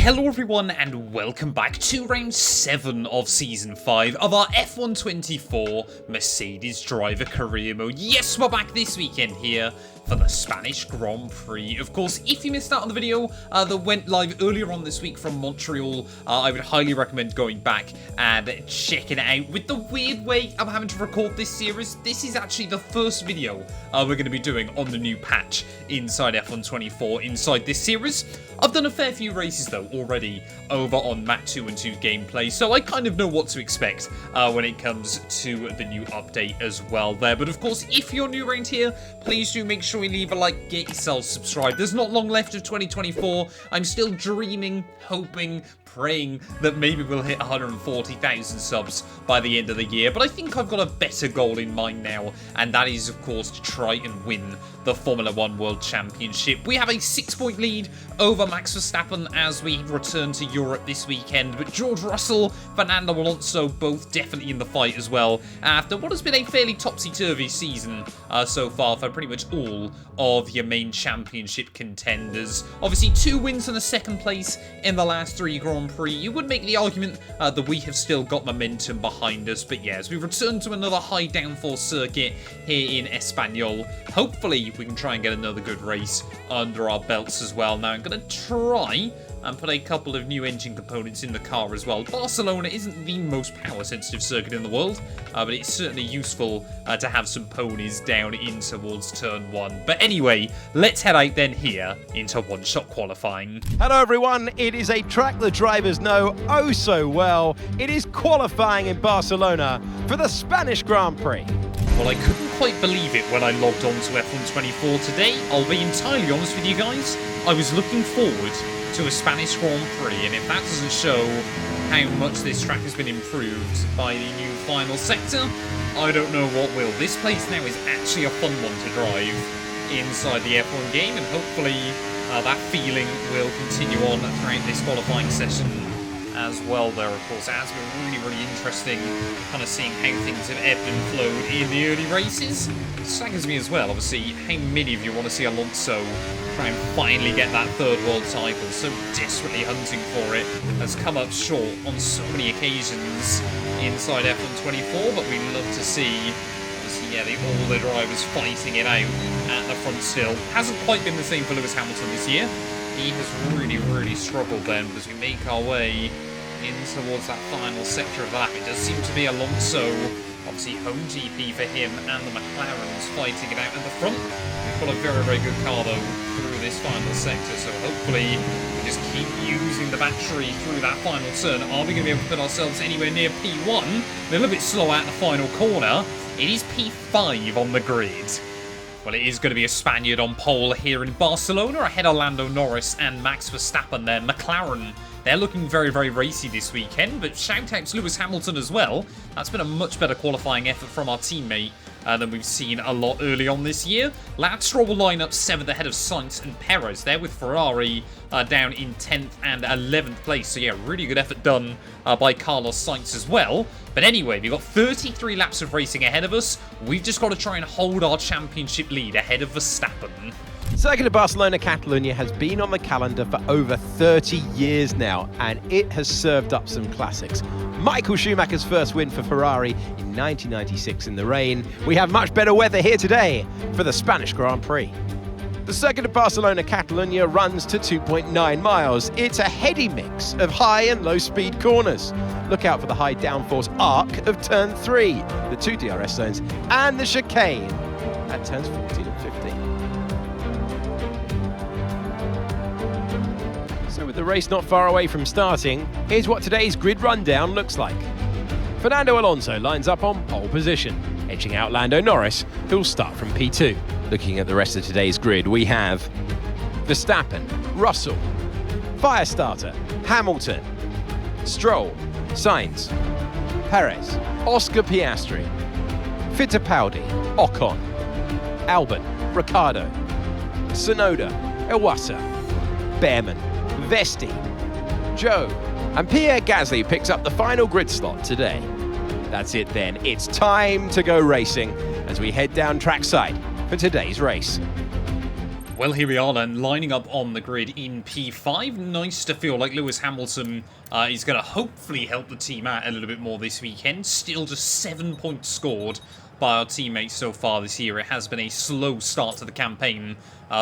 Hello everyone and welcome back to round 7 of season 5 of our F124 Mercedes driver career mode. Yes, we're back this weekend here for the Spanish Grand Prix. Of course, if you missed out on the video that went live earlier on this week from Montreal, I would highly recommend going back and checking it out. With the weird way I'm having to record this series, this is actually the first video we're going to be doing on the new patch inside F124 inside this series. I've done a fair few races though already over on Map 2 and 2 gameplay, so I kind of know what to expect when it comes to the new update as well there. But of course, if you're new around here, please do make sure you leave a like, get yourself subscribed. There's not long left of 2024. I'm still dreaming, hoping, praying that maybe we'll hit 140,000 subs by the end of the year, but I think I've got a better goal in mind now, and that is of course to try and win the Formula 1 World Championship. We have a 6-point lead over Max Verstappen as we return to Europe this weekend, but George Russell, Fernando Alonso both definitely in the fight as well after what has been a fairly topsy-turvy season so far for pretty much all of your main championship contenders. Obviously 2 wins and a 2nd place in the last 3 Grand Prix. You would make the argument that we have still got momentum behind us, but yeah, as we return to another high downforce circuit here in Espanol, hopefully we can try and get another good race under our belts as well. Now I'm going to try and put a couple of new engine components in the car as well. Barcelona isn't the most power-sensitive circuit in the world, but it's certainly useful to have some ponies down in towards turn 1. But anyway, let's head out then here into one-shot qualifying. Hello everyone, it is a track the drivers know oh so well. It is qualifying in Barcelona for the Spanish Grand Prix. Well, I couldn't quite believe it when I logged on to F124 today. I'll be entirely honest with you guys. I was looking forward to a Spanish Grand Prix, and if that doesn't show how much this track has been improved by the new final sector, I don't know what will. This place now is actually a fun one to drive inside the F1 game, and hopefully that feeling will continue on throughout this qualifying session as well there. Of course, it has been really interesting kind of seeing how things have ebbed and flowed in the early races. It staggers me as well, obviously, how many of you want to see Alonso try and finally get that 3rd world title, so desperately hunting for it, has come up short on so many occasions inside F124, but we love to see yeah, all the drivers fighting it out at the front still. Hasn't quite been the same for Lewis Hamilton this year. He has really struggled then, but as we make our way in towards that final sector of the lap, it does seem to be Alonso, obviously home GP for him, and the McLarens fighting it out at the front. We've got a very good car though through this final sector, so hopefully we just keep using the battery through that final turn. Are we going to be able to put ourselves anywhere near P1? A little bit slow at the final corner. It is P5 on the grid. Well, it is going to be a Spaniard on pole here in Barcelona, ahead of Lando, Norris and Max Verstappen there. McLaren, they're looking very racy this weekend, but shout out to Lewis Hamilton as well. That's been a much better qualifying effort from our teammate than we've seen a lot early on this year. Lance Stroll will line up 7th ahead of Sainz and Perez. They're with Ferrari down in 10th and 11th place. So yeah, really good effort done by Carlos Sainz as well. But anyway, we've got 33 laps of racing ahead of us. We've just got to try and hold our championship lead ahead of Verstappen. Circuit of Barcelona, Catalonia has been on the calendar for over 30 years now, and it has served up some classics. Michael Schumacher's first win for Ferrari in 1996 in the rain. We have much better weather here today for the Spanish Grand Prix. The Circuit of Barcelona, Catalonia runs to 2.9 miles. It's a heady mix of high and low speed corners. Look out for the high downforce arc of turn 3, the 2 DRS zones, and the chicane at turns 14 and 15. So with the race not far away from starting, here's what today's grid rundown looks like. Fernando Alonso lines up on pole position, edging out Lando Norris, who'll start from P2. Looking at the rest of today's grid, we have Verstappen, Russell, Firestarter, Hamilton, Stroll, Sainz, Perez, Oscar Piastri, Fittipaldi, Ocon, Albon, Ricciardo, Tsunoda, Iwasa, Behrman, Vesti, Joe, and Pierre Gasly picks up the final grid slot today. That's it then, it's time to go racing as we head down trackside for today's race. Well, here we are then, lining up on the grid in P5. Nice to feel like Lewis Hamilton is going to hopefully help the team out a little bit more this weekend. Still just 7 points scored by our teammates so far this year. It has been a slow start to the campaign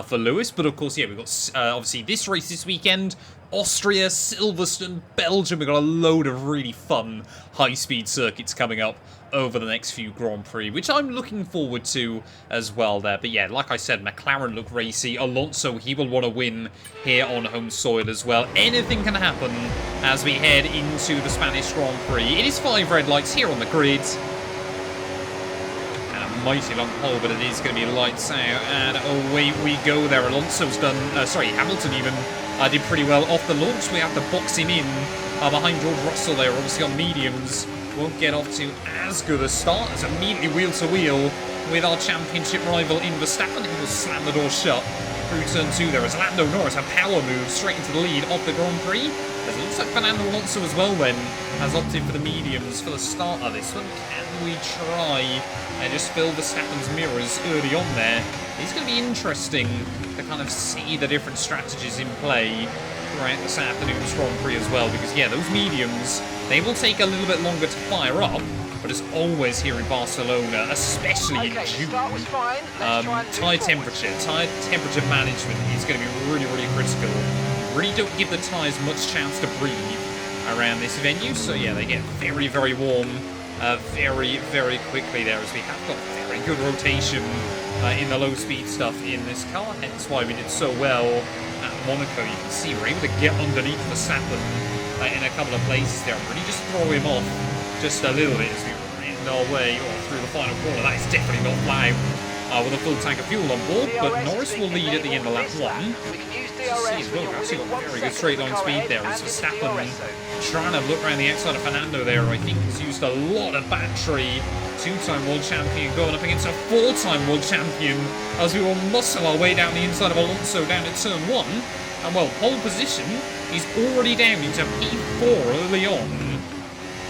for Lewis. But of course, yeah, we've got obviously this race this weekend. Austria, Silverstone, Belgium. We've got a load of really fun high-speed circuits coming up over the next few Grand Prix, which I'm looking forward to as well there. But yeah, like I said, McLaren look racy. Alonso, he will want to win here on home soil as well. Anything can happen as we head into the Spanish Grand Prix. It is 5 red lights here on the grid. And a mighty long pole, but it is going to be lights out. And away we go there. Alonso's done, Hamilton even did pretty well off the launch. We have to box him in behind George Russell there, obviously on mediums. Won't get off to as good a start as immediately wheel to wheel with our championship rival in Verstappen. He will slam the door shut through turn 2 there as Lando Norris, a power move straight into the lead of the Grand Prix. As it looks like Fernando Alonso as well then has opted for the mediums for the start of this one. Can we try and just fill Verstappen's mirrors early on there? It's going to be interesting to kind of see the different strategies in play throughout this afternoon's Grand Prix as well, because yeah, those mediums, they will take a little bit longer to fire up, but as always here in Barcelona, especially in June, tyre temperature management is going to be really, really critical. Really don't give the tyres much chance to breathe around this venue, so yeah, they get very, very warm very, very quickly there, as we have got very good rotation in the low-speed stuff in this car, hence why we did so well at Monaco. You can see we're able to get underneath Verstappen in a couple of places there, really just throw him off just a little bit as we end our way through the final corner. That is definitely not loud with a full tank of fuel on board, but Norris will lead at the end of lap 1. See as well, we've actually got very good straight line speed there as Verstappen trying to look around the outside of Fernando there. I think has used a lot of battery. 2-time world champion going up against a 4-time world champion as we will muscle our way down the inside of Alonso down at turn 1. And well, pole position is already down into P4 early on.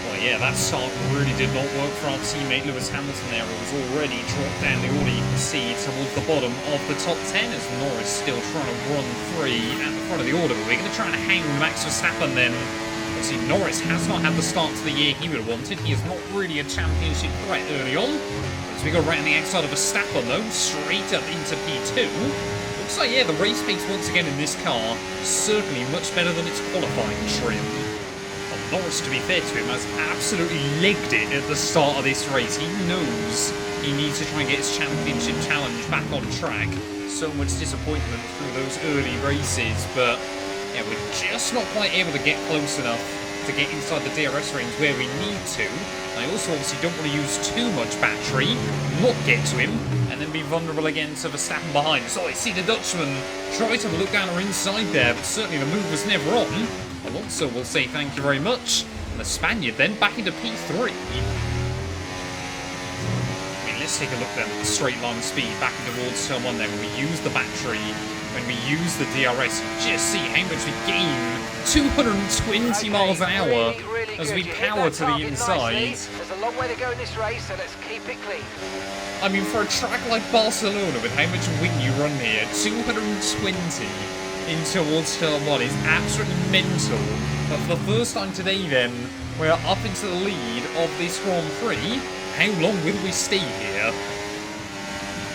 Well, yeah, that start really did not work for our teammate Lewis Hamilton there. It was already dropped down the order, you can see, towards the bottom of the top 10 as Norris still trying to run free at the front of the order. But we're going to try and hang Max Verstappen then. See, Norris has not had the start to the year he would have wanted. He is not really a championship threat early on. As we go right on the outside of Verstappen though, straight up into P2. Looks like, yeah, the race pace once again in this car, certainly much better than its qualifying trim. Well, Norris, to be fair to him, has absolutely legged it at the start of this race. He knows he needs to try and get his championship challenge back on track. So much disappointment through those early races, but yeah, we're just not quite able to get close enough to get inside the DRS range where we need to. I also obviously don't want to use too much battery, not get to him, and then be vulnerable again to Verstappen behind. So I see the Dutchman try to look down our inside there, but certainly the move was never on. Alonso will say thank you very much. And the Spaniard then back into P3. Let's take a look then at the straight line speed back towards turn 1 there when we use the battery. When we use the DRS, you just see how much we gain. 220 miles an hour as we power to the inside. There's a long way to go in this race, so let's keep it clean. I mean, for a track like Barcelona, with how much wing you run here, 220 in towards turn 1 is absolutely mental. But for the first time today then, we're up into the lead of this Grand Prix. How long will we stay here?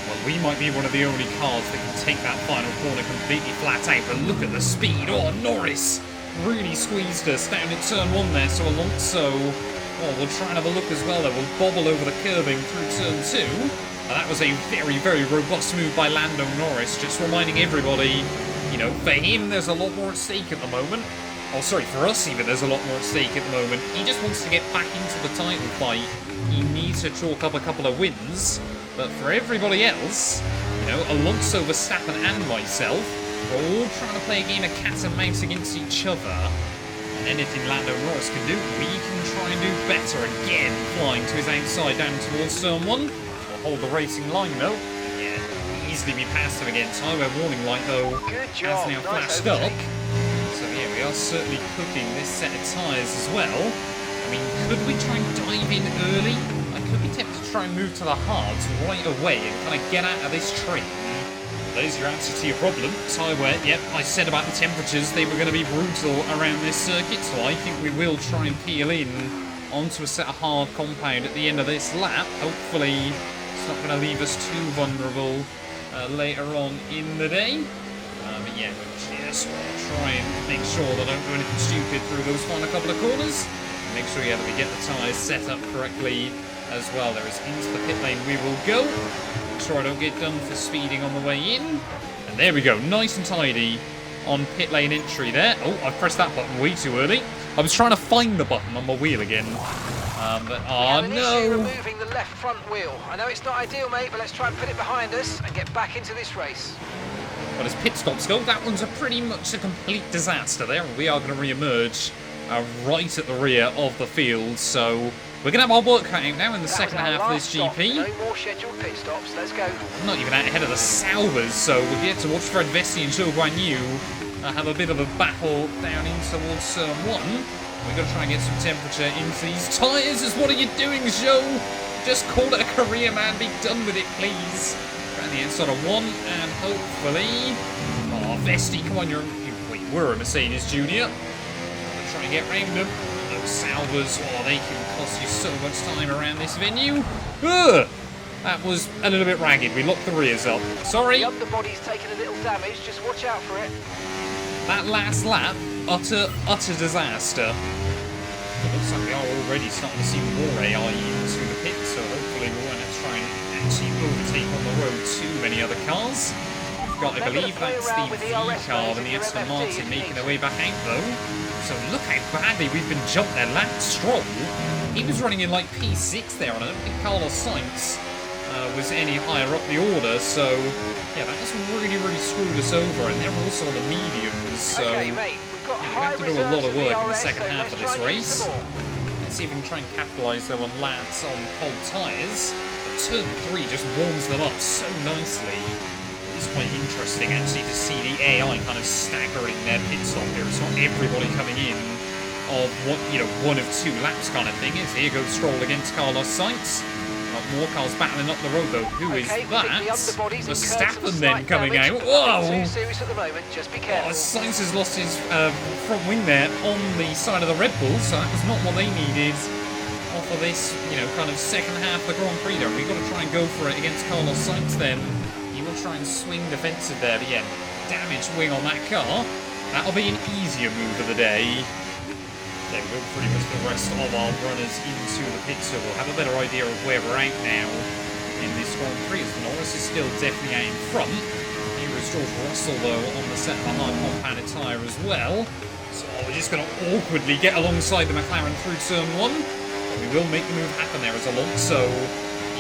Well, we might be one of the only cars that can take that final corner completely flat out, but look at the speed. Oh, Norris really squeezed us down at turn 1 there, so Alonso, well, we'll try and have a look as well there. We'll bobble over the curbing through turn 2. And that was a very, very robust move by Lando Norris, just reminding everybody, you know, for him, there's a lot more at stake at the moment. Oh, sorry, for us even, there's a lot more at stake at the moment. He just wants to get back into the title fight. He needs to chalk up a couple of wins. But for everybody else, you know, Alonso, Verstappen and myself, we're all trying to play a game of cat and mouse against each other. And anything Lando Norris can do, we can try and do better. Again, flying to his outside down towards turn 1. We'll hold the racing line though. Yeah, easily be past him again. Tyre warning light though has now flashed up. So yeah, we are certainly cooking this set of tyres as well. I mean, could we try and dive in early? I could be tempted to try and move to the hards right away and kind of get out of this train. There's your answer to your problem. Tyre wear, yep, I said about the temperatures, they were going to be brutal around this circuit, so I think we will try and peel in onto a set of hard compound at the end of this lap. Hopefully it's not going to leave us too vulnerable later on in the day. But yeah, we'll just try and make sure that I don't do anything stupid through those final couple of corners. And make sure, yeah, that we get the tyres set up correctly as well. There is into the pit lane we will go. Make sure I don't get done for speeding on the way in. And there we go, nice and tidy on pit lane entry there. Oh, I pressed that button way too early. I was trying to find the button on my wheel again. But, oh no. Removing the left front wheel. I know it's not ideal, mate, but let's try and put it behind us and get back into this race. But as pit stops go, that one's pretty much a complete disaster there. We are going to re-emerge right at the rear of the field. So we're going to have our work cut out now in the second half of this GP. No more scheduled pit stops. Let's go. I'm not even out ahead of the Salvers, so we'll get to watch Fred Vesti and Zhou Guanyu have a bit of a battle down in towards turn 1. We've got to try and get some temperature into these tyres. What are you doing, Zhou? Just call it a career, man. Be done with it, please. Around the inside of 1, and hopefully... Oh, Vesti, come on, you were a Mercedes Junior. I'm trying to get round them. Those Salvers, oh, they can cost you so much time around this venue. Ugh! That was a little bit ragged. We locked the rears up. Sorry. The underbody's taken a little damage. Just watch out for it. That last lap, utter disaster. It looks like we are already starting to see more AI into the pit, so hopefully we won't have to try and actually overtake on the road too many other cars. We've got, I believe that's the V car and the Aston Martin making their way back out though. So look how badly we've been jumped there. Lance Stroll, he was running in like P6 there, and I don't think Carlos Sainz was any higher up the order, so yeah, that has really screwed us over, and they're also on the mediums, so okay, mate, we have to do a lot of work in the second half of this race. Let's see if we can try and capitalise though on Lance on cold tyres. But turn 3 just warms them up so nicely. It's quite interesting actually to see the AI kind of staggering their pit stop here. It's not everybody coming in of one of 2 laps kind of thing. Here goes Stroll against Carlos Sainz. More cars battling up the road though. Who is that? Verstappen then coming out. Whoa! Sainz has lost his front wing there on the side of the Red Bull, so that was not what they needed off of this, kind of second half of the Grand Prix there. We've got to try and go for it against Carlos Sainz then. He will try and swing defensive there, but yeah, damaged wing on that car. That'll be an easier move of the day. There we go, pretty much the rest of our runners into the pit, so we'll have a better idea of where we're at now in this Grand Prix. Norris is still definitely out in front. Here is George Russell, though, on the set of a hard compounded tyre as well. So we're just going to awkwardly get alongside the McLaren through turn 1. We will make the move happen there as Alonso.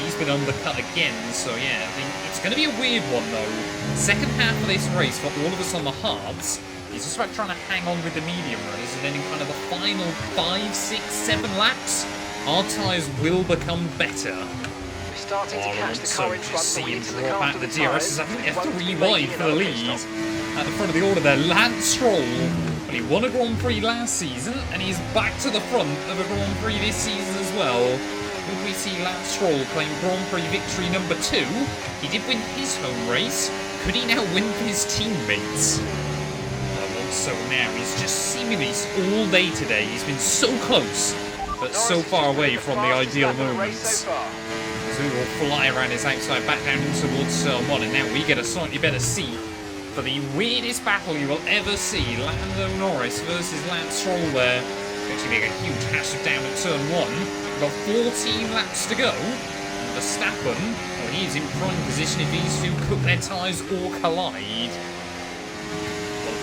He's been undercut again, so yeah, I think it's going to be a weird one, though. Second half of this race, for all of us on the hards, it's just about trying to hang on with the medium runners, and then in kind of the final 5, 6, 7 laps, our tyres will become better. We're starting to catch the car in front, see him draw back the DRS. Is I think they're 3 wide for the lead at the front of the order there. Lance Stroll, well, he won a Grand Prix last season, and he's back to the front of a Grand Prix this season as well. Will we see Lance Stroll claim Grand Prix victory number 2? He did win his home race. Could he now win for his teammates? So now he's just seemingly all day today. He's been so close, but so far away from the ideal moments. So we will fly around his outside back down towards turn 1, and now we get a slightly better seat for the weirdest battle you will ever see. Lando Norris versus Lance Stroll there. Actually make a huge hash of down at turn 1. We've got 14 laps to go. And Verstappen, well, he is in prime position if these two cook their tyres or collide.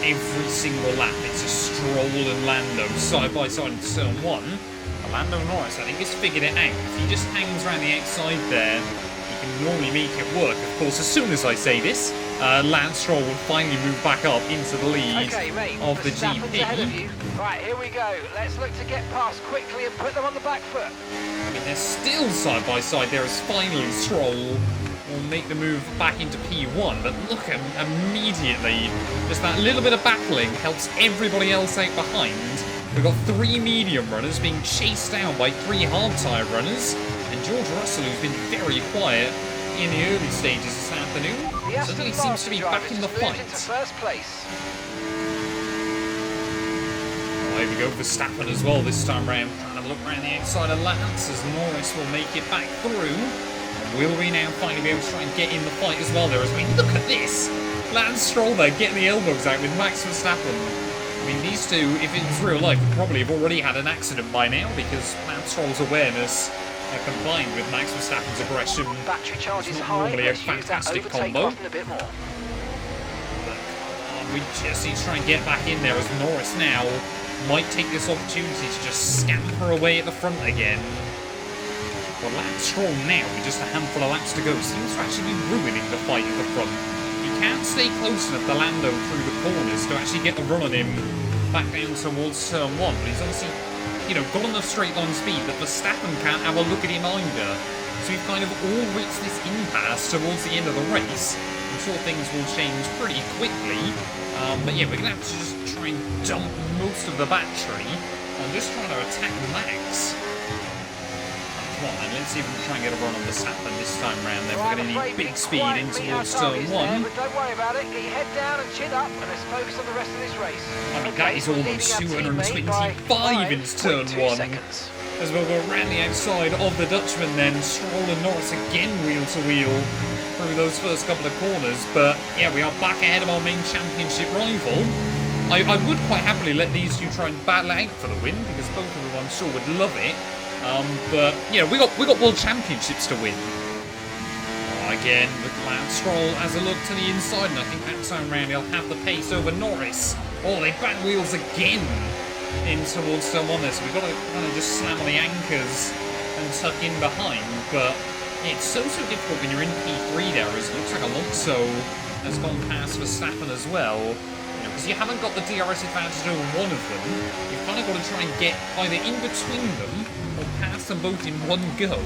Every single lap, it's a Stroll and Lando side by side in turn 1. And Lando Norris, I think, has figured it out. If he just hangs around the outside there, he can normally make it work. Of course, as soon as I say this, Lance Stroll will finally move back up into the lead of the GP. Right, here we go. Let's look to get past quickly and put them on the back foot. I mean, they're still side by side. There is finally Stroll will make the move back into P1, but look at immediately, just that little bit of battling helps everybody else out behind. We've got 3 medium runners being chased down by 3 hard tyre runners, and George Russell, who's been very quiet in the early stages this afternoon, The Aston Suddenly seems to be Martin back in the driver just moved fight. into first place. There we go, Verstappen as well this time round. Trying to look around the outside of Lance as Norris will make it back through. Will we now finally be able to try and get in the fight as well there? As we look at this, Lance Stroll there getting the elbows out with Max Verstappen. I mean, these two, if it was real life, would probably have already had an accident by now because Lance Stroll's awareness combined with Max Verstappen's aggression Battery charge is not high. normally a Let's use that fantastic overtake combo. button a bit more. We just need to try and get back in there as Norris now might take this opportunity to just scamper away at the front again. Well, Lance Stroll now, with just a handful of laps to go, seems to actually be ruining the fight at the front. He can't stay close enough to Lando through the corners to actually get a run on him back down towards turn 1, but he's obviously, got enough straight line speed that Verstappen can't have a look at him either. So we've kind of all reached this impasse towards the end of the race. I'm sure things will change pretty quickly. But yeah, we're going to have to just try and dump most of the battery. I'm just trying to attack Max. Come on, then, let's see if we can try and get a run on Verstappen this time round. Then we're going to need big speed in towards turn 1. But don't worry about it. Get your head down and chin up, and let's focus on the rest of this race. I mean, that is almost 225 into turn 1. Seconds. As we'll go around the outside of the Dutchman then, Stroll and Norris again wheel to wheel through those first couple of corners. But yeah, we are back ahead of our main championship rival. I would quite happily let these two try and battle out for the win, because both of them I'm sure would love it. But yeah, we got world championships to win. Again, with Lance Stroll as a look to the inside, and I think that time round he'll have the pace over Norris. Oh, they back wheels again in towards turn 1 there, so we've got to kind of just slam on the anchors and tuck in behind, but it's so difficult when you're in P3 there, as it looks like Alonso has gone past Verstappen as well, because you haven't got the DRS advantage over one of them. You've kind of got to try and get either in between them or past them both in one go.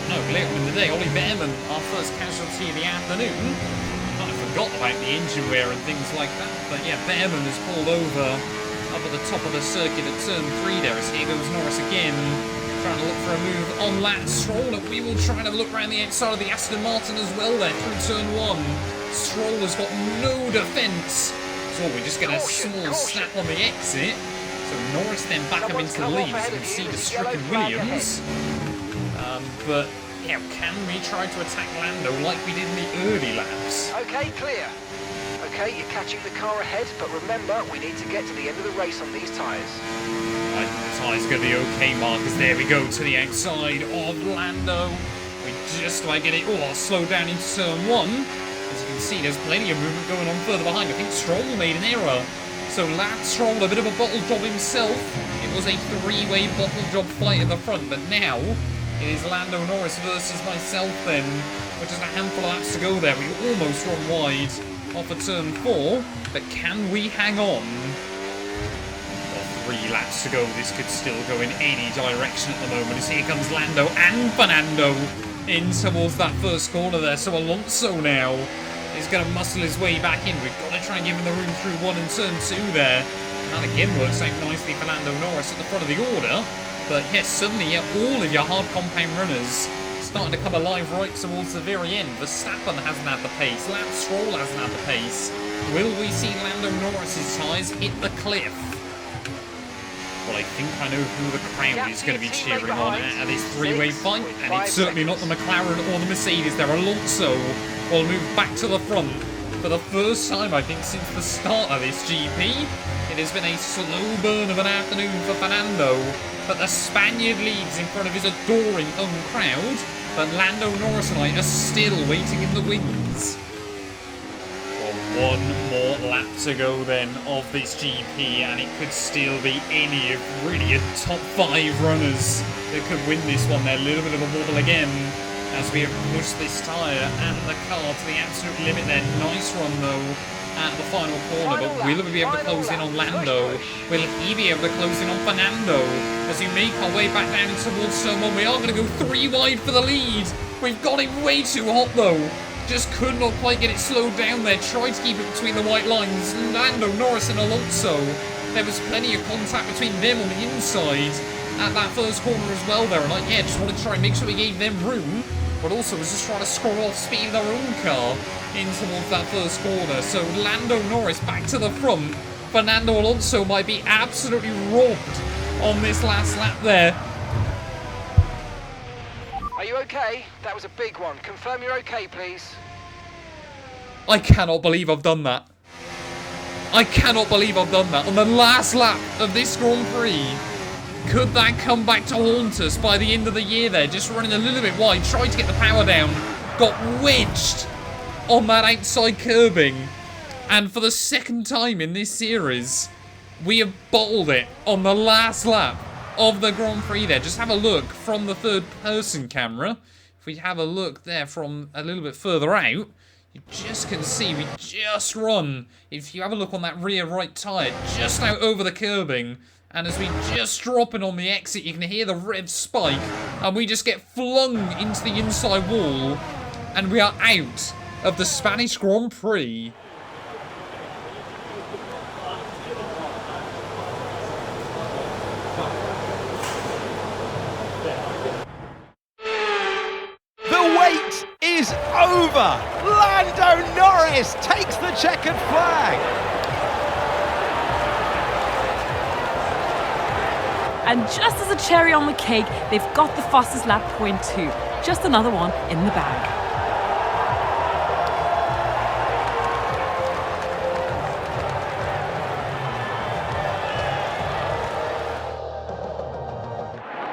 No, later in the day, Ollie Behrman, our first casualty of the afternoon. I forgot about the engine wear and things like that, but yeah, Behrman has pulled over up at the top of the circuit at turn 3 there, as here goes Norris again, trying to look for a move on Lance Stroll, and we will try to look around the outside of the Aston Martin as well there through turn 1. Stroll has got no defence, so we just get a small snap on the exit, so Norris then back up into the lead, as you can see the stricken Williams, but yeah, can we try to attack Lando like we did in the early laps? Okay, clear. Okay, you're catching the car ahead, but remember, we need to get to the end of the race on these tyres. I think the tyres are going to be okay, Marcus. There we go to the outside of Lando. We just like get it. Oh, I'll slow down into turn 1. As you can see, there's plenty of movement going on further behind. I think Stroll made an error. So Lance Stroll, a bit of a bottle job himself. It was a 3-way bottle job fight at the front, but now it is Lando Norris versus myself then, with just a handful of laps to go there. We almost run wide off of turn 4, but can we hang on? Well, 3 laps to go. This could still go in any direction at the moment, as here comes Lando and Fernando in towards that first corner there. So Alonso now is going to muscle his way back in. We've got to try and give him the room through 1 and turn 2 there. And that again works out nicely for Lando Norris at the front of the order. But yes, suddenly, yeah, all of your hard compound runners starting to come alive right towards the very end. Verstappen hasn't had the pace. Lance Stroll hasn't had the pace. Will we see Lando Norris's tyres hit the cliff? Well, I think I know who the crowd is going to be cheering on at this 3-way fight. And it's certainly not the McLaren or the Mercedes there. Alonso will move back to the front for the first time, I think, since the start of this GP. It has been a slow burn of an afternoon for Fernando, but the Spaniard leads in front of his adoring home crowd, but Lando Norris and I are still waiting in the wings. Well, 1 more lap to go then of this GP, and it could still be any of really a top 5 runners that could win this one. They're a little bit of a wobble again as we have pushed this tyre and the car to the absolute limit there. Nice run though at the final corner, but will we be able to close in on Lando? Will he be able to close in on Fernando? As we make our way back down towards turn 1, we are going to go 3 wide for the lead. We've got him way too hot though. Just could not quite get it slowed down there. Tried to keep it between the white lines. Lando, Norris and Alonso. There was plenty of contact between them on the inside at that first corner as well there. And just want to try and make sure we gave them room. but also was just trying to scroll off speed their own car in towards that first corner. So Lando Norris back to the front. Fernando Alonso might be absolutely robbed on this last lap there. Are you okay? That was a big one. Confirm you're okay, please. I cannot believe I've done that. I cannot believe I've done that on the last lap of this Grand Prix. Could that come back to haunt us by the end of the year there? Just running a little bit wide, tried to get the power down, got wedged on that outside curbing. And for the second time in this series, we have bottled it on the last lap of the Grand Prix there. Just have a look from the third-person camera. If we have a look there from a little bit further out, you just can see we just run. If you have a look on that rear right tyre, just out over the curbing. And as we just drop in on the exit, you can hear the rev spike. And we just get flung into the inside wall. And we are out of the Spanish Grand Prix. Is over. Lando Norris takes the checkered flag. And just as a cherry on the cake, they've got the fastest lap point too. Just another one in the bag.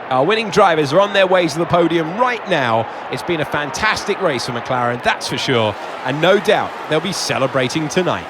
Our winning drivers are on their way to the podium right now. It's been a fantastic race for McLaren, that's for sure. And no doubt they'll be celebrating tonight.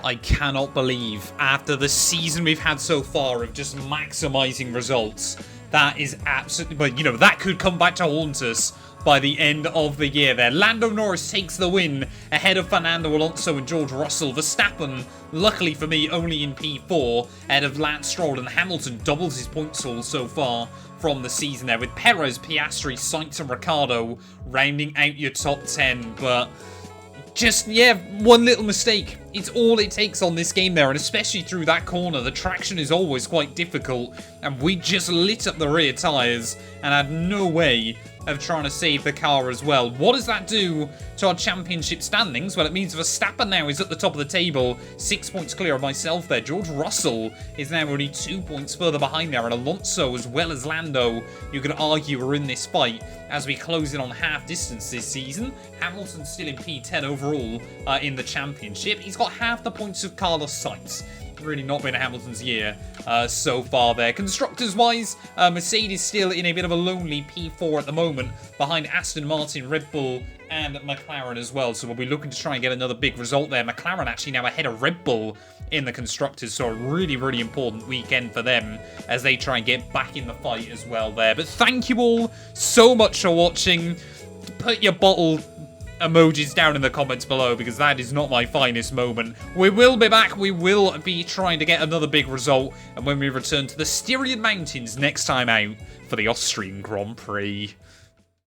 I cannot believe, after the season we've had so far of just maximising results, that is absolutely... But, you know, that could come back to haunt us by the end of the year there. Lando Norris takes the win ahead of Fernando Alonso and George Russell. Verstappen, luckily for me, only in P4, ahead of Lance Stroll, and Hamilton doubles his points haul so far from the season there, with Perez, Piastri, Sainz and Ricciardo rounding out your top 10, but... Just, yeah, one little mistake. It's all it takes on this game there, and especially through that corner. The traction is always quite difficult, and we just lit up the rear tyres and had no way of trying to save the car as well. What does that do to our championship standings? Well, it means Verstappen now is at the top of the table, 6 points clear of myself there. George Russell is now only 2 points further behind there, and Alonso as well as Lando, you could argue, are in this fight as we close in on half distance this season. Hamilton's still in P10 overall in the championship. He's got half the points of Carlos Sainz. Really not been Hamilton's year so far there. Constructors-wise, Mercedes still in a bit of a lonely P4 at the moment, behind Aston Martin, Red Bull, and McLaren as well. So we'll be looking to try and get another big result there. McLaren actually now ahead of Red Bull in the Constructors, so a really, really important weekend for them as they try and get back in the fight as well there. But thank you all so much for watching. Put your bottle emojis down in the comments below, because that is not my finest moment. We will be back. We will be trying to get another big result, and when we return to the Styrian Mountains next time out for the Austrian Grand Prix.